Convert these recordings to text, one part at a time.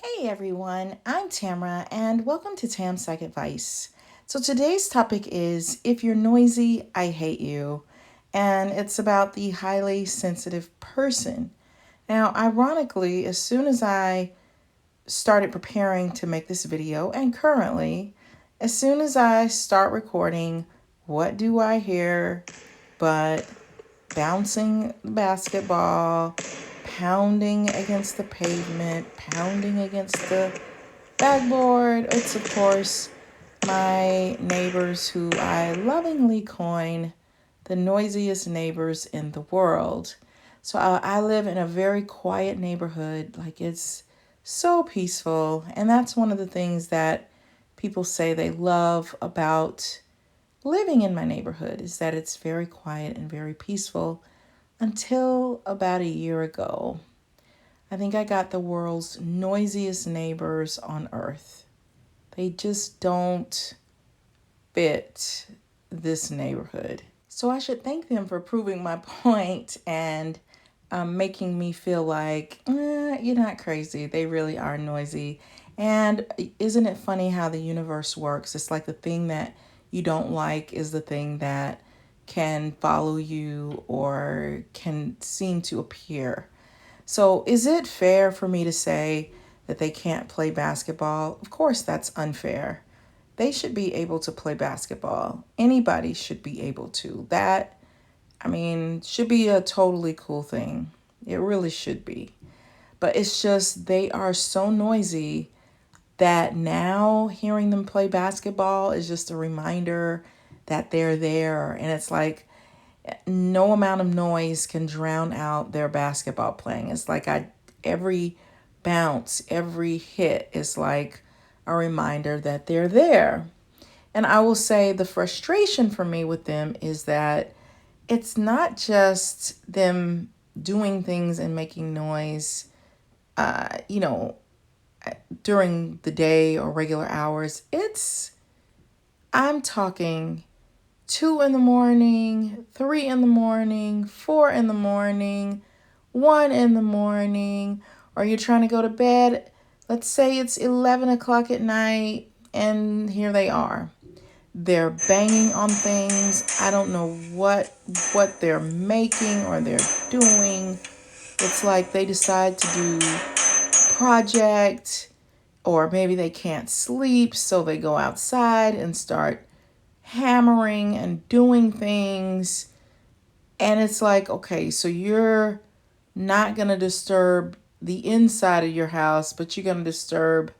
Hey everyone, I'm Tamara and welcome to Tam's Psych Advice. So today's topic is If You're Noisy, I Hate You, and it's about the highly sensitive person. Now, ironically, as soon as I started preparing to make this video, and currently, as soon as I start recording, what do I hear but bouncing the basketball, pounding against the pavement, pounding against the backboard? It's, of course, my neighbors who I lovingly coin the noisiest neighbors in the world. So I live in a very quiet neighborhood. Like, it's so peaceful. And that's one of the things that people say they love about living in my neighborhood, is that it's very quiet and very peaceful until about a year ago. I think I got the world's noisiest neighbors on earth. They just don't fit this neighborhood. So I should thank them for proving my point and making me feel like, you're not crazy. They really are noisy. And isn't it funny how the universe works? It's like the thing that you don't like is the thing that can follow you or can seem to appear. So is it fair for me to say that they can't play basketball? Of course, that's unfair. They should be able to play basketball. Anybody should be able to. That, should be a totally cool thing. It really should be. But it's just they are so noisy that now hearing them play basketball is just a reminder that they're there. And it's like no amount of noise can drown out their basketball playing. It's like every bounce, every hit is like a reminder that they're there. And I will say the frustration for me with them is that it's not just them doing things and making noise, uh, you know, during the day or regular hours. I'm talking 2 in the morning, 3 in the morning, 4 in the morning, 1 in the morning, or you're trying to go to bed. Let's say it's 11 o'clock at night, and here they are. They're banging on things. I don't know what they're making or they're doing. It's like they decide to do a project, or maybe they can't sleep, so they go outside and start hammering and doing things. And it's like, okay, so you're not going to disturb the inside of your house, but you're going to disturb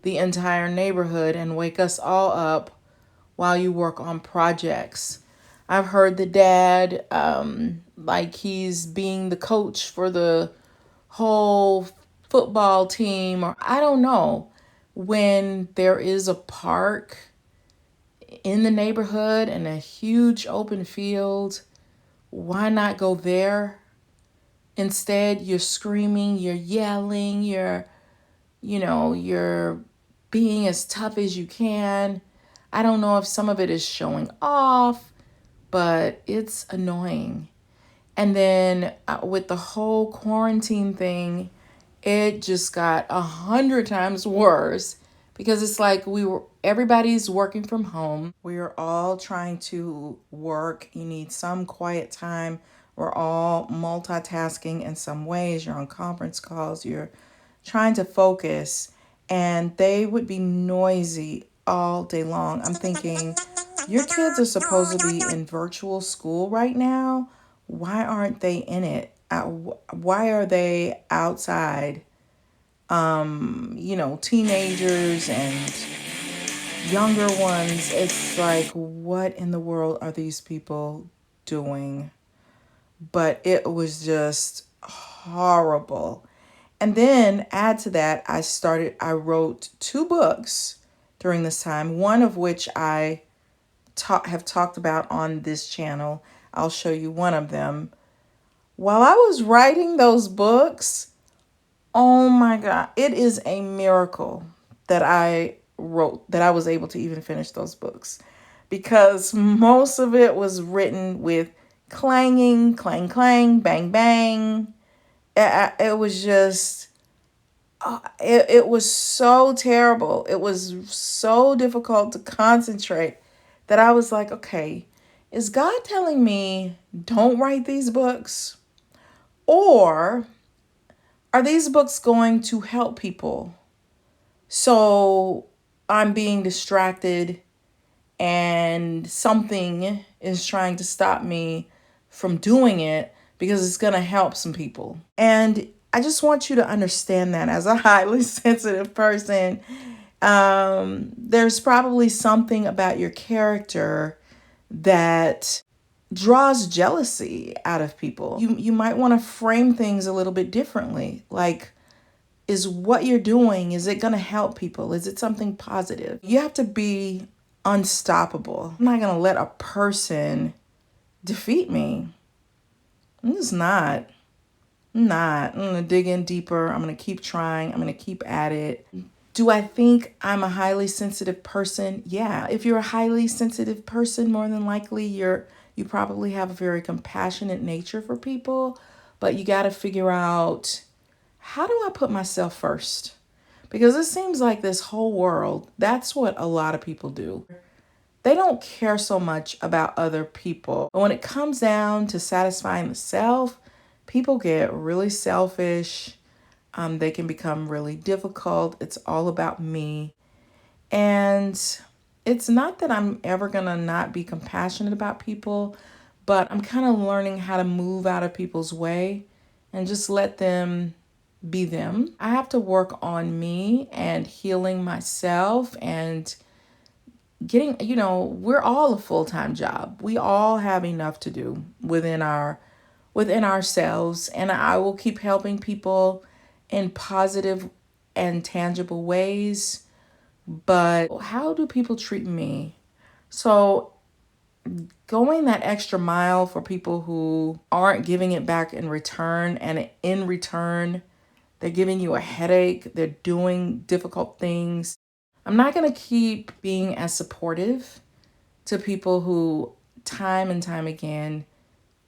the entire neighborhood and wake us all up while you work on projects. I've heard the dad, like he's being the coach for the whole football team, or I don't know, when there is a park in the neighborhood and a huge open field, why not go there? Instead, you're screaming, you're yelling, you're being as tough as you can. I don't know if some of it is showing off, but it's annoying. And then with the whole quarantine thing, it just got 100 times worse because it's like everybody's working from home. We are all trying to work. You need some quiet time. We're all multitasking in some ways. You're on conference calls. You're trying to focus, and they would be noisy all day long. I'm thinking, your kids are supposed to be in virtual school right now. Why aren't they in it? Why are they outside? Teenagers and younger ones. It's like, what in the world are these people doing? But it was just horrible. And then add to that, I wrote 2 books during this time, one of which I have talked about on this channel. I'll show you one of them. While I was writing those books, oh my God, it is a miracle that I was able to even finish those books, because most of it was written with clanging, clang, clang, bang, bang. It was just it was so terrible. It was so difficult to concentrate that I was like, okay, is God telling me don't write these books? Or are these books going to help people? So I'm being distracted and something is trying to stop me from doing it because it's going to help some people. And I just want you to understand that as a highly sensitive person, there's probably something about your character that draws jealousy out of people. You might want to frame things a little bit differently. Like, is what you're doing, is it going to help people? Is it something positive? You have to be unstoppable. I'm not going to let a person defeat me. I'm just not. I'm not. I'm going to dig in deeper. I'm going to keep trying. I'm going to keep at it. Do I think I'm a highly sensitive person? Yeah. If you're a highly sensitive person, more than likely you probably have a very compassionate nature for people, but you got to figure out, how do I put myself first? Because it seems like this whole world, that's what a lot of people do. They don't care so much about other people. But when it comes down to satisfying the self, people get really selfish. They can become really difficult. It's all about me. And it's not that I'm ever going to not be compassionate about people, but I'm kind of learning how to move out of people's way and just let them be them. I have to work on me and healing myself and getting, we're all a full-time job. We all have enough to do within ourselves, and I will keep helping people in positive and tangible ways. But how do people treat me? So going that extra mile for people who aren't giving it back in return, and in return they're giving you a headache, they're doing difficult things. I'm not going to keep being as supportive to people who time and time again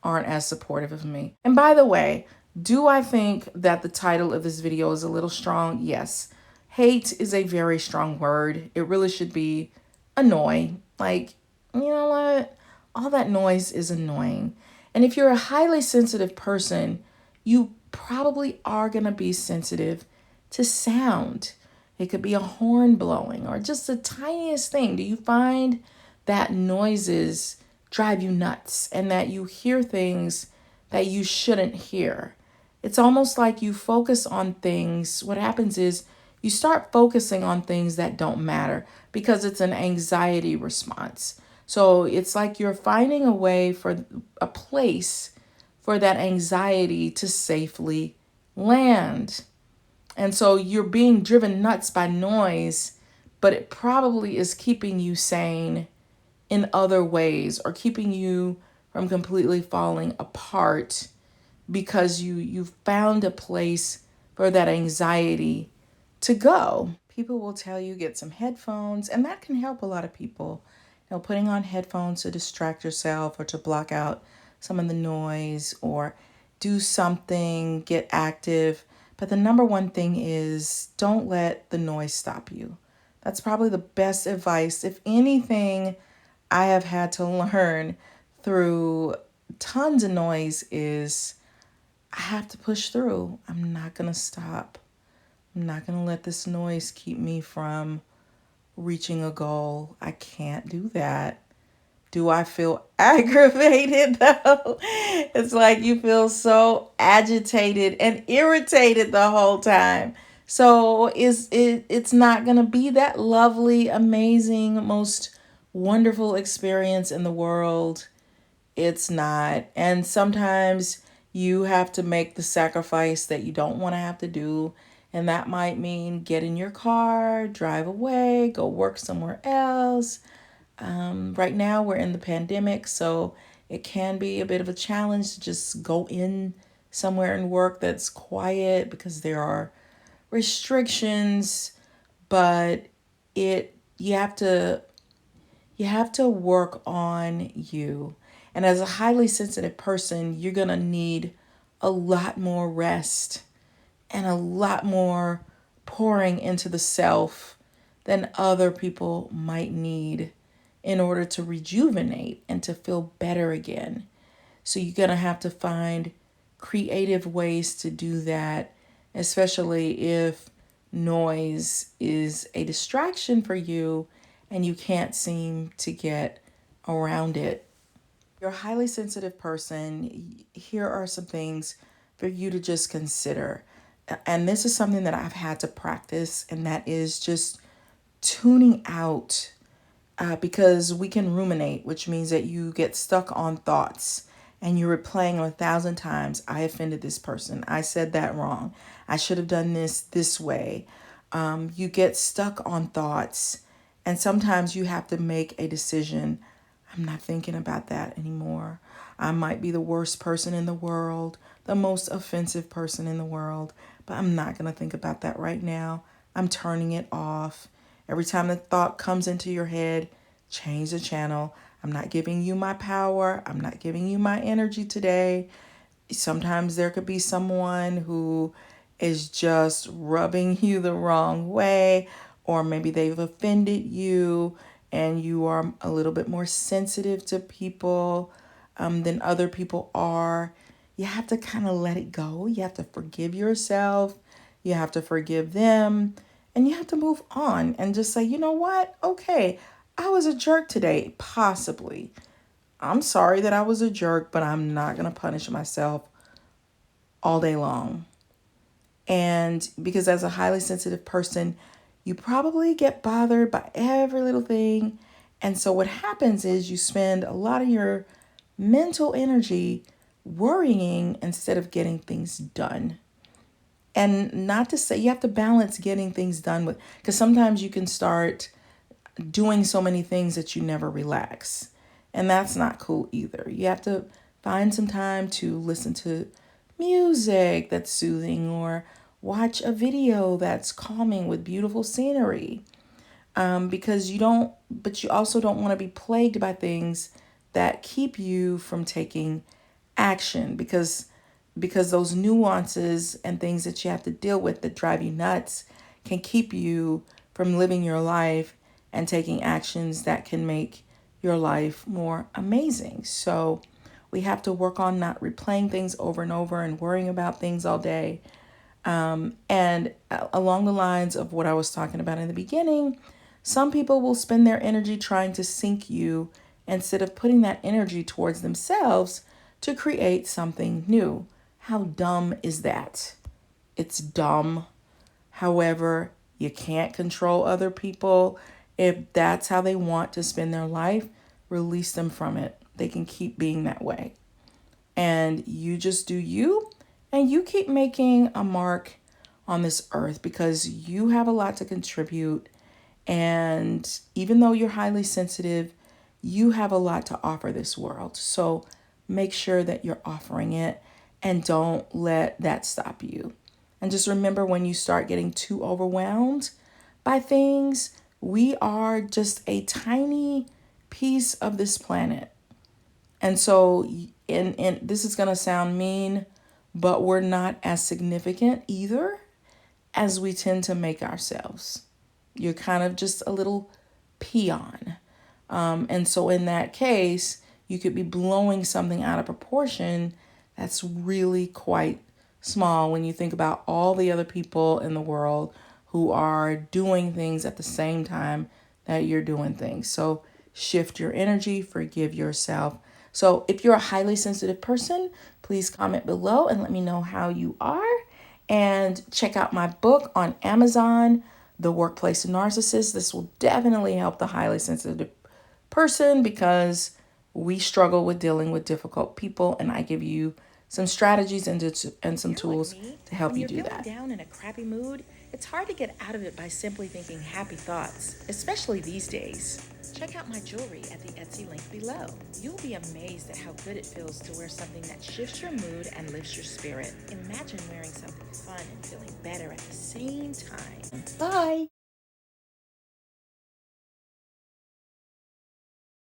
aren't as supportive of me. And by the way, do I think that the title of this video is a little strong? Yes. Hate is a very strong word. It really should be annoy. Like, you know what? All that noise is annoying. And if you're a highly sensitive person, you probably are going to be sensitive to sound. It could be a horn blowing or just the tiniest thing. Do you find that noises drive you nuts and that you hear things that you shouldn't hear? It's almost like you focus on things. What happens is you start focusing on things that don't matter because it's an anxiety response. So it's like you're finding a way for a place for that anxiety to safely land. And so you're being driven nuts by noise, but it probably is keeping you sane in other ways or keeping you from completely falling apart because you found a place for that anxiety to go. People will tell you get some headphones, and that can help a lot of people. Putting on headphones to distract yourself or to block out some of the noise or do something, get active. But the number one thing is don't let the noise stop you. That's probably the best advice. If anything, I have had to learn through tons of noise is I have to push through. I'm not going to stop. I'm not going to let this noise keep me from reaching a goal. I can't do that. Do I feel aggravated though? It's like you feel so agitated and irritated the whole time. So it's not going to be that lovely, amazing, most wonderful experience in the world. It's not. And sometimes you have to make the sacrifice that you don't want to have to do. And that might mean get in your car, drive away, go work somewhere else. Right now we're in the pandemic, so it can be a bit of a challenge to just go in somewhere and work that's quiet because there are restrictions, but you have to work on you. And as a highly sensitive person, you're going to need a lot more rest and a lot more pouring into the self than other people might need in order to rejuvenate and to feel better again. So you're going to have to find creative ways to do that, especially if noise is a distraction for you and you can't seem to get around it. You're a highly sensitive person. Here are some things for you to just consider. And this is something that I've had to practice, and that is just tuning out, because we can ruminate, which means that you get stuck on thoughts and you're replaying them 1,000 times. I offended this person. I said that wrong. I should have done this way. You get stuck on thoughts, and sometimes you have to make a decision. I'm not thinking about that anymore. I might be the worst person in the world, the most offensive person in the world, but I'm not going to think about that right now. I'm turning it off. Every time the thought comes into your head, change the channel. I'm not giving you my power. I'm not giving you my energy today. Sometimes there could be someone who is just rubbing you the wrong way, or maybe they've offended you and you are a little bit more sensitive to people than other people are. You have to kind of let it go. You have to forgive yourself. You have to forgive them. And you have to move on and just say, you know what? Okay, I was a jerk today, possibly. I'm sorry that I was a jerk, but I'm not going to punish myself all day long. And because as a highly sensitive person, you probably get bothered by every little thing. And so what happens is you spend a lot of your mental energy worrying instead of getting things done. And not to say you have to balance getting things done with, because sometimes you can start doing so many things that you never relax. And that's not cool either. You have to find some time to listen to music that's soothing or watch a video that's calming with beautiful scenery. Because but you also don't want to be plagued by things that keep you from taking action, because those nuances and things that you have to deal with that drive you nuts can keep you from living your life and taking actions that can make your life more amazing. So we have to work on not replaying things over and over and worrying about things all day. And along the lines of what I was talking about in the beginning, some people will spend their energy trying to sink you instead of putting that energy towards themselves to create something new. How dumb is that? It's dumb. However, you can't control other people. If that's how they want to spend their life, release them from it. They can keep being that way. And you just do you, and you keep making a mark on this earth because you have a lot to contribute. And even though you're highly sensitive, you have a lot to offer this world. So make sure that you're offering it and don't let that stop you. And just remember, when you start getting too overwhelmed by things, we are just a tiny piece of this planet. And so, and this is going to sound mean, but we're not as significant either as we tend to make ourselves. You're kind of just a little peon. And so in that case, you could be blowing something out of proportion that's really quite small when you think about all the other people in the world who are doing things at the same time that you're doing things. So shift your energy, forgive yourself. So if you're a highly sensitive person, please comment below and let me know how you are. And check out my book on Amazon, The Workplace Narcissist. This will definitely help the highly sensitive person because we struggle with dealing with difficult people, and I give you some strategies and some tools to help you do that. When you're feeling down in a crappy mood, it's hard to get out of it by simply thinking happy thoughts, especially these days. Check out my jewelry at the Etsy link below. You'll be amazed at how good it feels to wear something that shifts your mood and lifts your spirit. Imagine wearing something fun and feeling better at the same time. Bye!